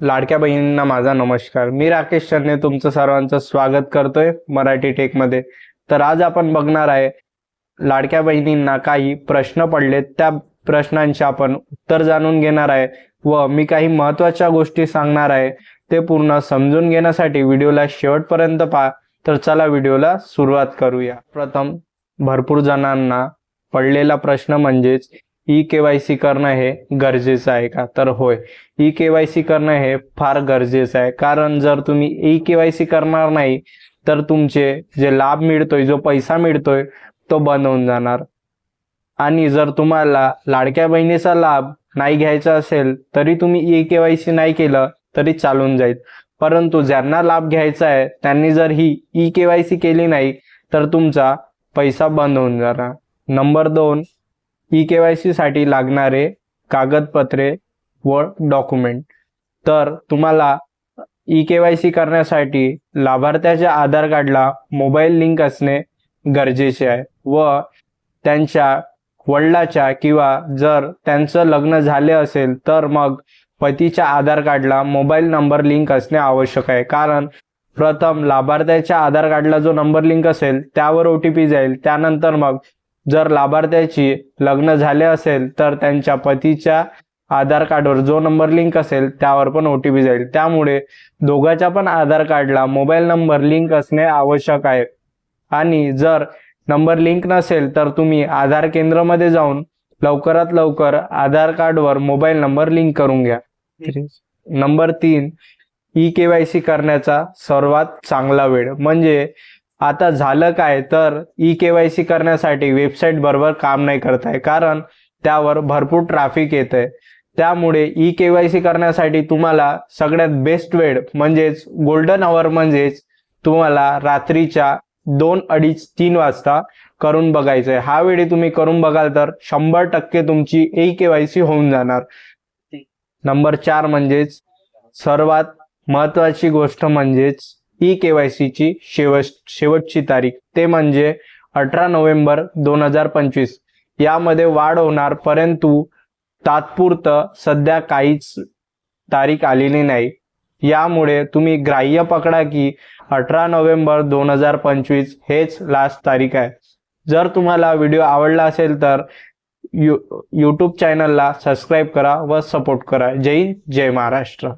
लाडक्या बहिणींना माझा नमस्कार. मी राकेश चन्ने तुमचं सर्वांचं स्वागत करतोय मराठी टेकमध्ये. तर आज आपण बघणार आहे लाडक्या बहिणींना काही प्रश्न पडलेत, त्या प्रश्नांचे आपण उत्तर जाणून घेणार आहे व मी काही महत्त्वाच्या गोष्टी सांगणार आहे. ते पूर्ण समजून घेण्यासाठी व्हिडिओला शेवटपर्यंत पहा. तर चला व्हिडिओला सुरुवात करूया. प्रथम भरपूर जणांना पडलेला प्रश्न म्हणजेच ई-केवायसी करणं हे गरजेचं आहे का? तर होय, ई-केवायसी करणं हे फार गरजेचं आहे. कारण जर तुम्ही ई-केवायसी करणार नाही तर तुमचे जे लाभ मिळतोय, जो पैसा मिळतोय तो बंद होऊन जाणार. आणि जर तुम्हाला लाडक्या बहिणीचा लाभ नाही घ्यायचा असेल तरी तुम्ही ई-केवायसी नाही केलं तरी चालून जाईल. परंतु ज्यांना लाभ घ्यायचा आहे त्यांनी जर ही ई-केवायसी केली नाही तर तुमचा पैसा बंद होऊन जाणार. नंबर 2, ई-केवायसी साठी लागणारे कागदपत्रे व डॉक्युमेंट. तर तुम्हाला ई-केवायसी करण्यासाठी लाभार्थ्याच्या आधार कार्डला मोबाईल लिंक असणे गरजेचे आहे व त्यांच्या वडिलाच्या किंवा जर त्यांचं लग्न झाले असेल तर मग पतीच्या आधार कार्डला मोबाईल नंबर लिंक असणे आवश्यक आहे. कारण प्रथम लाभार्थ्याच्या आधार कार्डला जो नंबर लिंक असेल त्यावर OTP जाईल. त्यानंतर मग जर लाभार्थ्याची लग्न झाले असेल तर त्यांच्या पतीच्या आधार कार्डवर जो नंबर लिंक असेल त्यावर पण OTP जाईल. त्यामुळे दोघांच्या पण आधार कार्डला मोबाईल नंबर लिंक असणे आवश्यक आहे. आणि जर नंबर लिंक नसेल तर तुम्ही आधार केंद्रामध्ये जाऊन लवकरात लवकर आधार कार्डवर मोबाईल नंबर लिंक करून घ्या. नंबर 3, ई-केवायसी करण्याचा सर्वात चांगला वेळ म्हणजे आता झालं काय तर ई-केवायसी करण्यासाठी वेबसाईट बरोबर काम नाही करत आहे, कारण त्यावर भरपूर ट्रॅफिक येत आहे. त्यामुळे ई-केवायसी करण्यासाठी तुम्हाला सगळ्यात बेस्ट वेळ म्हणजेच गोल्डन आवर म्हणजेच तुम्हाला रात्रीच्या 2, 2:30, 3 वाजता करून बघायचं आहे. हा वेळी तुम्ही करून बघाल तर 100% तुमची ई-केवायसी होऊन जाणार. नंबर 4 म्हणजेच सर्वात महत्त्वाची गोष्ट म्हणजेच ई-केवायसीची शेवटची तारीख, ते म्हणजे 18 नोव्हेंबर 2025. यामध्ये वाढ होणार, परंतु तात्पुरतं सध्या काहीच तारीख आलेली नाही. यामुळे तुम्ही ग्राह्य पकडा की 18 नोव्हेंबर 2025 हेच लास्ट तारीख आहे. जर तुम्हाला व्हिडिओ आवडला असेल तर यूट्यूब चॅनलला सबस्क्राईब करा व सपोर्ट करा. जय हिंद, जय महाराष्ट्र.